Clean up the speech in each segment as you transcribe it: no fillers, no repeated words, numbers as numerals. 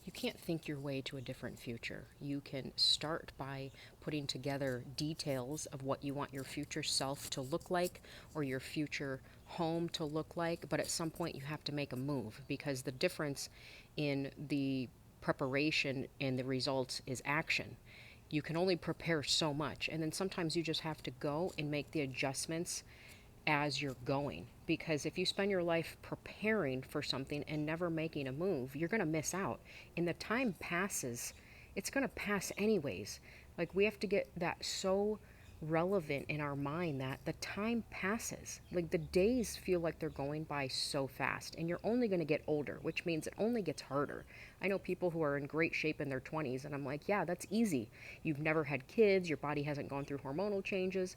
You can't think your way to a different future. You can start by putting together details of what you want your future self to look like or your future home to look like, but at some point you have to make a move because the difference in the preparation and the results is action. You can only prepare so much, and then sometimes you just have to go and make the adjustments as you're going. Because if you spend your life preparing for something and never making a move, you're going to miss out. And the time passes, it's going to pass anyways. Like, we have to get that so relevant in our mind that the time passes. Like, the days feel like they're going by so fast, and you're only going to get older, which means it only gets harder. I know people who are in great shape in their 20s, and I'm like, yeah, that's easy. You've never had kids, your body hasn't gone through hormonal changes.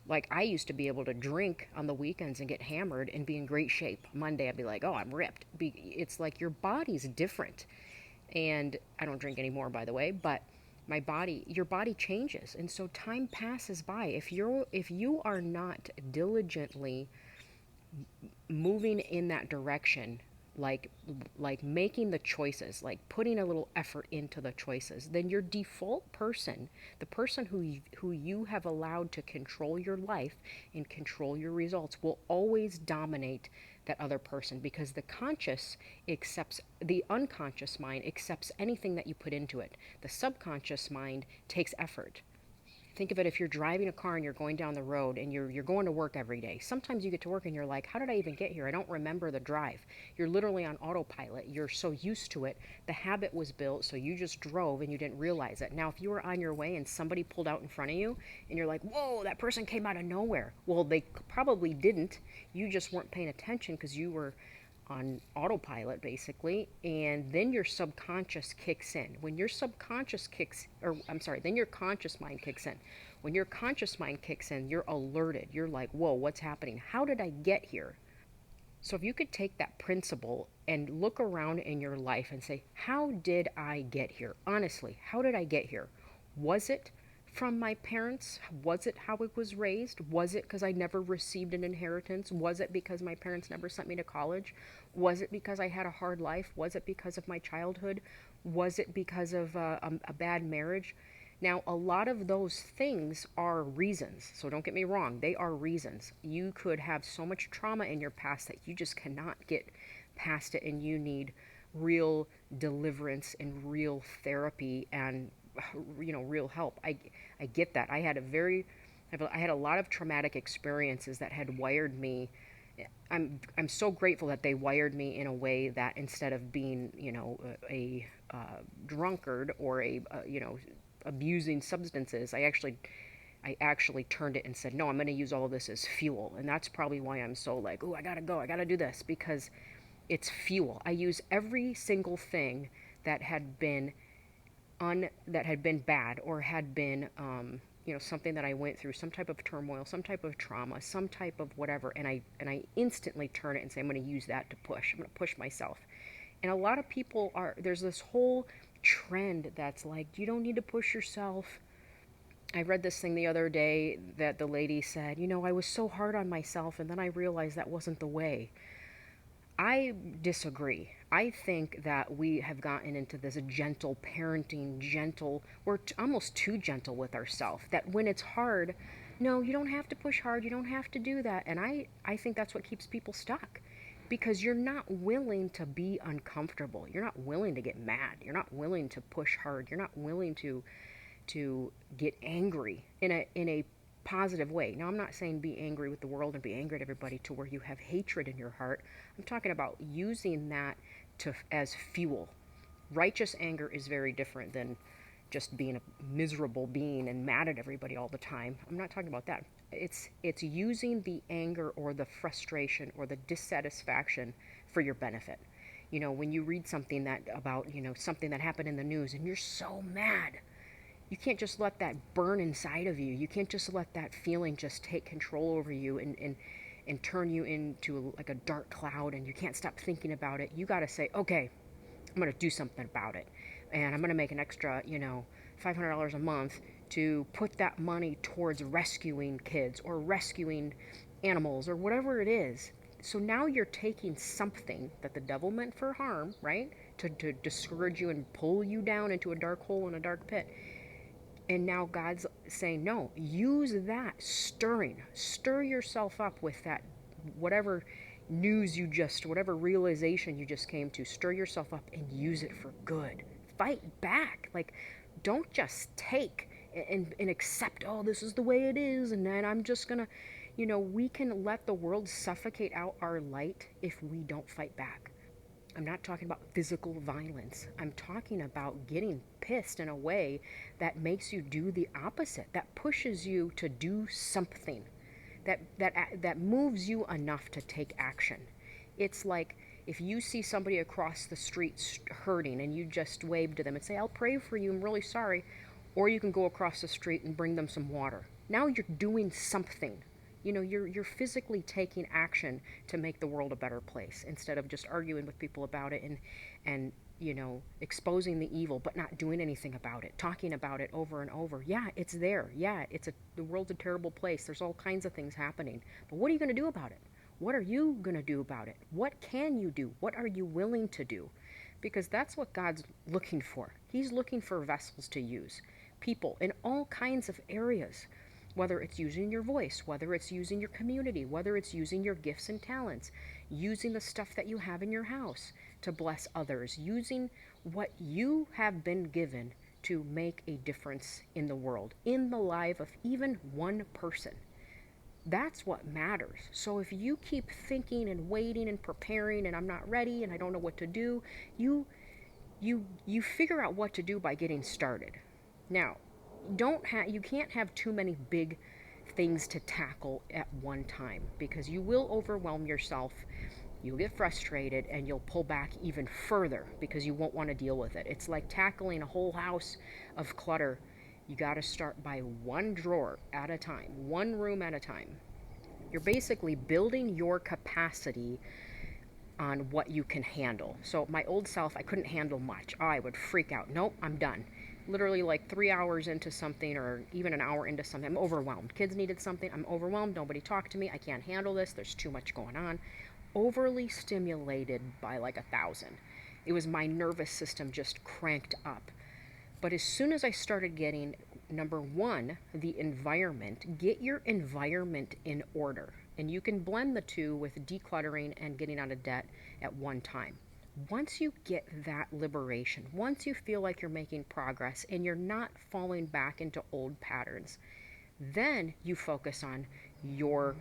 Like, I used to be able to drink on the weekends and get hammered and be in great shape. Monday I'd be like, oh, I'm ripped. It's like your body's different. And I don't drink anymore, by the way, but your body changes. And so time passes by. If you are not diligently moving in that direction, like like making the choices, like putting a little effort into the choices, then your default person, the person who you have allowed to control your life and control your results, will always dominate that other person, because the unconscious mind accepts anything that you put into it. The subconscious mind takes effort. Think of it, if you're driving a car and you're going down the road and you're going to work every day. Sometimes you get to work and you're like, how did I even get here? I don't remember the drive. You're literally on autopilot. You're so used to it. The habit was built, so you just drove and you didn't realize it. Now, if you were on your way and somebody pulled out in front of you and you're like, whoa, that person came out of nowhere. Well, they probably didn't. You just weren't paying attention because you were on autopilot, basically, and then your subconscious kicks in. When your subconscious kicks or I'm sorry, then your conscious mind kicks in. When your conscious mind kicks in, you're alerted. You're like, whoa, what's happening? How did I get here? So if you could take that principle and look around in your life and say, how did I get here? Honestly, how did I get here? Was it from my parents? Was it how I was raised? Was it because I never received an inheritance? Was it because my parents never sent me to college? Was it because I had a hard life? Was it because of my childhood? Was it because of a bad marriage? Now, a lot of those things are reasons. So don't get me wrong, they are reasons. You could have so much trauma in your past that you just cannot get past it, and you need real deliverance and real therapy and real help. I get that. I had a lot of traumatic experiences that had wired me. I'm so grateful that they wired me in a way that instead of being, drunkard or abusing substances, I actually turned it and said, no, I'm going to use all of this as fuel. And that's probably why I'm so like, oh, I got to go. I got to do this, because it's fuel. I use every single thing that had been bad, or had been something that I went through, some type of turmoil, some type of trauma, some type of whatever, and I instantly turn it and say, I'm going to use that to push. I'm going to push myself. And a lot of people there's this whole trend that's like, you don't need to push yourself. I read this thing the other day that the lady said, I was so hard on myself, and then I realized that wasn't the way. I disagree. I think that we have gotten into this gentle parenting, we're almost too gentle with ourselves. That when it's hard, no, you don't have to push hard, you don't have to do that. And I think that's what keeps people stuck, because you're not willing to be uncomfortable. You're not willing to get mad. You're not willing to push hard. You're not willing to get angry in a positive way. Now, I'm not saying be angry with the world and be angry at everybody to where you have hatred in your heart. I'm talking about using that as fuel. Righteous anger is very different than just being a miserable being and mad at everybody all the time. I'm not talking about that. It's using the anger or the frustration or the dissatisfaction for your benefit. When you read something that about, something that happened in the news and you're so mad, you can't just let that burn inside of you. You can't just let that feeling just take control over you and turn you into like a dark cloud, and you can't stop thinking about it. You got to say, okay, I'm going to do something about it. And I'm going to make an extra, $500 a month to put that money towards rescuing kids or rescuing animals or whatever it is. So now you're taking something that the devil meant for harm, right? to discourage you and pull you down into a dark hole in a dark pit. And now God's saying, no, use that stirring. Stir yourself up with that, whatever whatever realization you just came to, stir yourself up and use it for good. Fight back. Like, don't just take and accept, oh, this is the way it is, and then I'm just going to, we can let the world suffocate out our light if we don't fight back. I'm not talking about physical violence. I'm talking about getting pissed in a way that makes you do the opposite, that pushes you to do something, that moves you enough to take action. It's like if you see somebody across the street hurting and you just wave to them and say, I'll pray for you, I'm really sorry. Or you can go across the street and bring them some water. Now you're doing something. You're physically taking action to make the world a better place instead of just arguing with people about it and exposing the evil but not doing anything about it, talking about it over and over. Yeah, it's there. Yeah, the world's a terrible place. There's all kinds of things happening. But what are you going to do about it? What are you going to do about it? What can you do? What are you willing to do? Because that's what God's looking for. He's looking for vessels to use. People in all kinds of areas. Whether it's using your voice, whether it's using your community, whether it's using your gifts and talents, using the stuff that you have in your house to bless others, using what you have been given to make a difference in the world, in the life of even one person. That's what matters. So if you keep thinking and waiting and preparing and I'm not ready and I don't know what to do, you figure out what to do by getting started. Now, you can't have too many big things to tackle at one time because you will overwhelm yourself. You'll get frustrated and you'll pull back even further because you won't want to deal with it. It's like tackling a whole house of clutter. You got to start by one drawer at a time, one room at a time. You're basically building your capacity on what you can handle. So my old self, I couldn't handle much. I would freak out. Nope, I'm done. Literally like 3 hours into something or even an hour into something, I'm overwhelmed. Kids needed something, I'm overwhelmed. Nobody talked to me. I can't handle this. There's too much going on. Overly stimulated by like 1,000. It was my nervous system just cranked up. But as soon as I started getting, number one, the environment, get your environment in order. And you can blend the two with decluttering and getting out of debt at one time. Once you get that liberation, once you feel like you're making progress and you're not falling back into old patterns, then you focus on your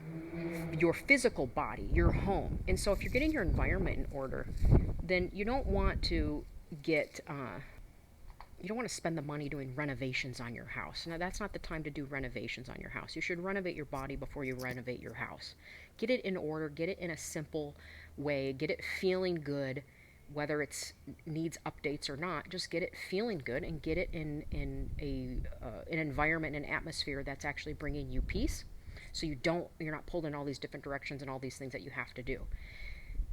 physical body, your home. And so if you're getting your environment in order, then you don't want to spend the money doing renovations on your house. Now, that's not the time to do renovations on your house. You should renovate your body before you renovate your house. Get it in order, get it in a simple way, get it feeling good, whether it needs updates or not. Just get it feeling good and get it in an environment, an atmosphere that's actually bringing you peace. So you're not pulled in all these different directions and all these things that you have to do.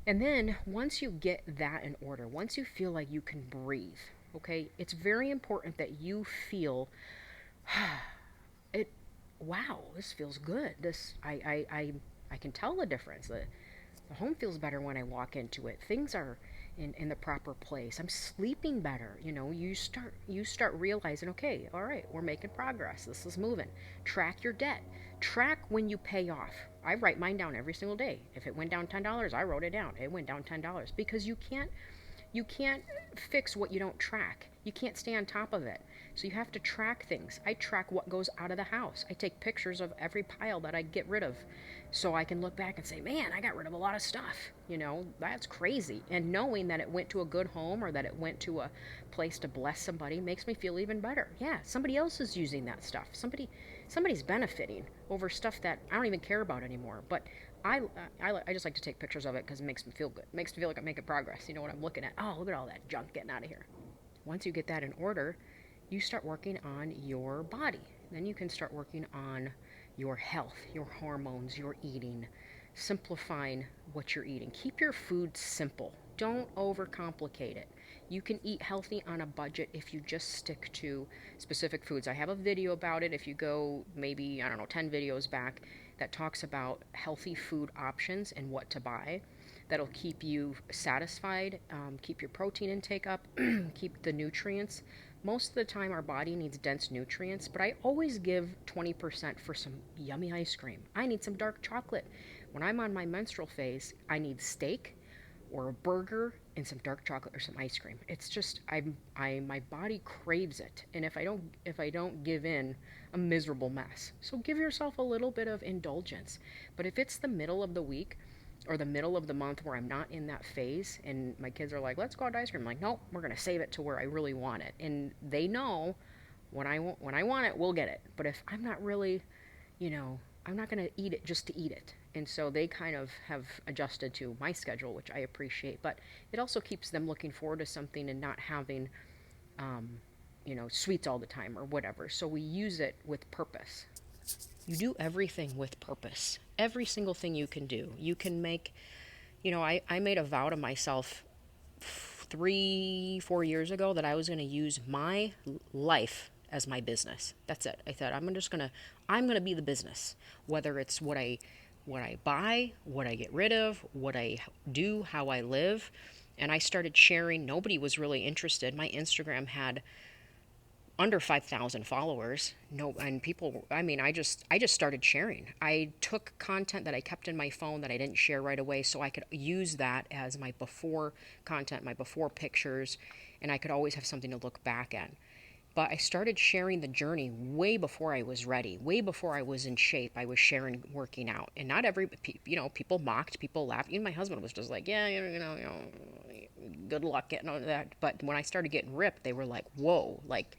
And then once you get that in order, once you feel like you can breathe, okay, it's very important that you feel it. Wow, this feels good. I can tell the difference. The home feels better when I walk into it. Things are in the proper place. I'm sleeping better. You start realizing, okay, all right, we're making progress. This is moving. Track your debt. Track when you pay off. I write mine down every single day. If it went down $10, I wrote it down. It went down $10 because you can't fix what you don't track. You can't stay on top of it. So you have to track things. I track what goes out of the house. I take pictures of every pile that I get rid of so I can look back and say, man, I got rid of a lot of stuff. That's crazy. And knowing that it went to a good home or that it went to a place to bless somebody makes me feel even better. Yeah, somebody else is using that stuff. Somebody's benefiting over stuff that I don't even care about anymore. But I just like to take pictures of it because it makes me feel good. It makes me feel like I'm making progress. You know what I'm looking at? Oh, look at all that junk getting out of here. Once you get that in order, you start working on your body. Then you can start working on your health, your hormones, your eating, simplifying what you're eating. Keep your food simple. Don't overcomplicate it. You can eat healthy on a budget if you just stick to specific foods. I have a video about it. If you go maybe, 10 videos back that talks about healthy food options and what to buy. that'll keep you satisfied, keep your protein intake up, keep the nutrients. Most of the time, our body needs dense nutrients, but I always give 20% for some yummy ice cream. I need some dark chocolate. When I'm on my menstrual phase, I need steak or a burger and some dark chocolate or some ice cream. It's just my body craves it, and if I don't give in, a miserable mess. So give yourself a little bit of indulgence. But if it's the middle of the week or the middle of the month where I'm not in that phase and my kids are like, let's go out to ice cream, I'm like, nope, we're gonna save it to where I really want it. And they know when I want it, we'll get it. But if I'm not really, you know, I'm not going to eat it just to eat it. And so they kind of have adjusted to my schedule, which I appreciate. But it also keeps them looking forward to something and not having, um, sweets all the time or whatever. So we use it with purpose. You do everything with purpose. Every single thing you can do. You can make, I made a vow to myself 3, 4 years ago that I was going to use my life as my business. That's it. I thought I'm gonna be the business. Whether it's what I buy, what I get rid of, what I do, how I live. And I started sharing. Nobody was really interested. My Instagram had under 5,000 followers. No, and people, I mean, I just started sharing. I took content that I kept in my phone that I didn't share right away so I could use that as my before content, my before pictures, and I could always have something to look back at. But I started sharing the journey way before I was ready, way before I was in shape. I was sharing working out, and not every, people mocked, people laughed. Even my husband was just like, yeah, good luck getting on that. But when I started getting ripped, they were like, whoa, like,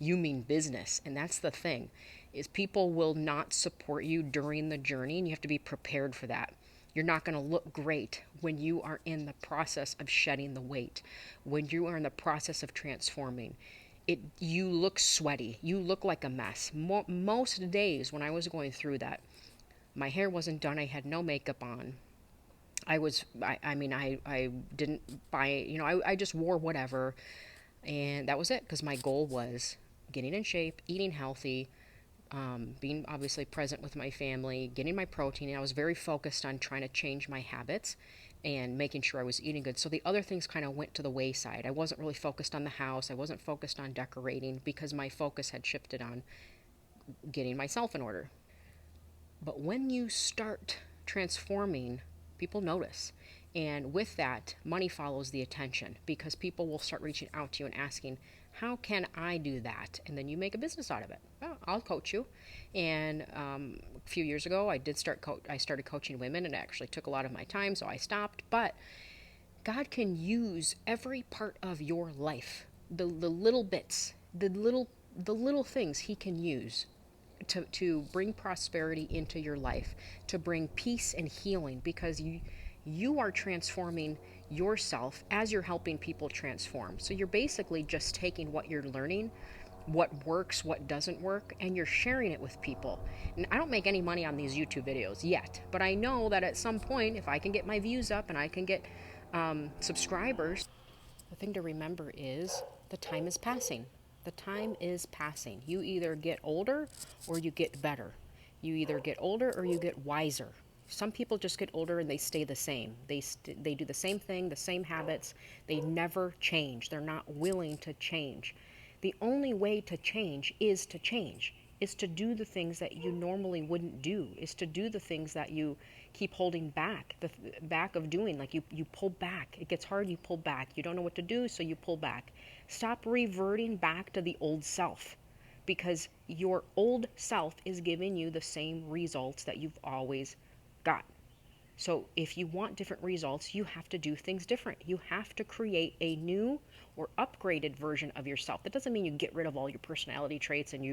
you mean business. And that's the thing, is people will not support you during the journey, and you have to be prepared for that. You're not going to look great when you are in the process of shedding the weight, when you are in the process of transforming. You look sweaty. You look like a mess. Most days when I was going through that, my hair wasn't done. I had no makeup on. I didn't buy, I just wore whatever. And that was it, because my goal was getting in shape, eating healthy, being obviously present with my family, getting my protein. And I was very focused on trying to change my habits and making sure I was eating good. So the other things kind of went to the wayside. I wasn't really focused on the house. I wasn't focused on decorating because my focus had shifted on getting myself in order. But when you start transforming, people notice. And with that, money follows the attention, because people will start reaching out to you and asking, how can I do that? And then you make a business out of it. Well, I'll coach you. And a few years ago, I started coaching women, and it actually took a lot of my time, so I stopped. But God can use every part of your life, the little bits, the little things He can use to bring prosperity into your life, to bring peace and healing, because you are transforming yourself as you're helping people transform. So you're basically just taking what you're learning, what works, what doesn't work, and you're sharing it with people. And I don't make any money on these YouTube videos yet, but I know that at some point, if I can get my views up and I can get subscribers, the thing to remember is the time is passing. The time is passing. You either get older or you get better. You either get older or you get wiser. Some people just get older and they stay the same. They do the same thing, the same habits. They never change. They're not willing to change. The only way to change, is to do the things that you normally wouldn't do, is to do the things that you keep holding back, the back of doing. Like you pull back. It gets hard, you pull back. You don't know what to do, so you pull back. Stop reverting back to the old self, because your old self is giving you the same results that you've always got. So if you want different results, you have to do things different. You have to create a new or upgraded version of yourself. That doesn't mean you get rid of all your personality traits and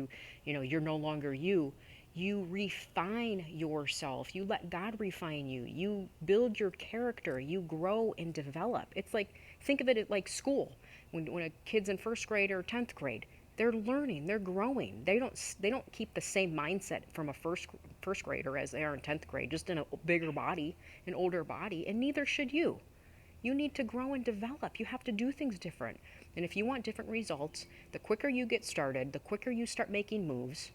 you're no longer you. You refine yourself. You let God refine you. You build your character. You grow and develop. It's like, think of it like school. When a kid's in first grade or 10th grade, they're learning, they're growing. They don't keep the same mindset from a first grader as they are in 10th grade, just in a bigger body, an older body, and neither should you. You need to grow and develop. You have to do things different. And if you want different results, the quicker you get started, the quicker you start making moves,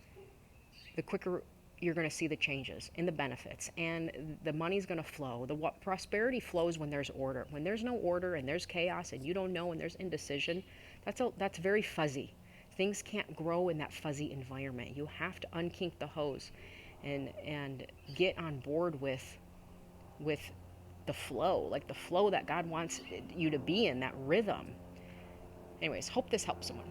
the quicker you're going to see the changes in the benefits, and the money's going to flow. The prosperity flows when there's order. When there's no order and there's chaos and you don't know and there's indecision, that's very fuzzy. Things can't grow in that fuzzy environment. You have to unkink the hose and get on board with the flow, like the flow that God wants you to be in, that rhythm. Anyways, hope this helps someone.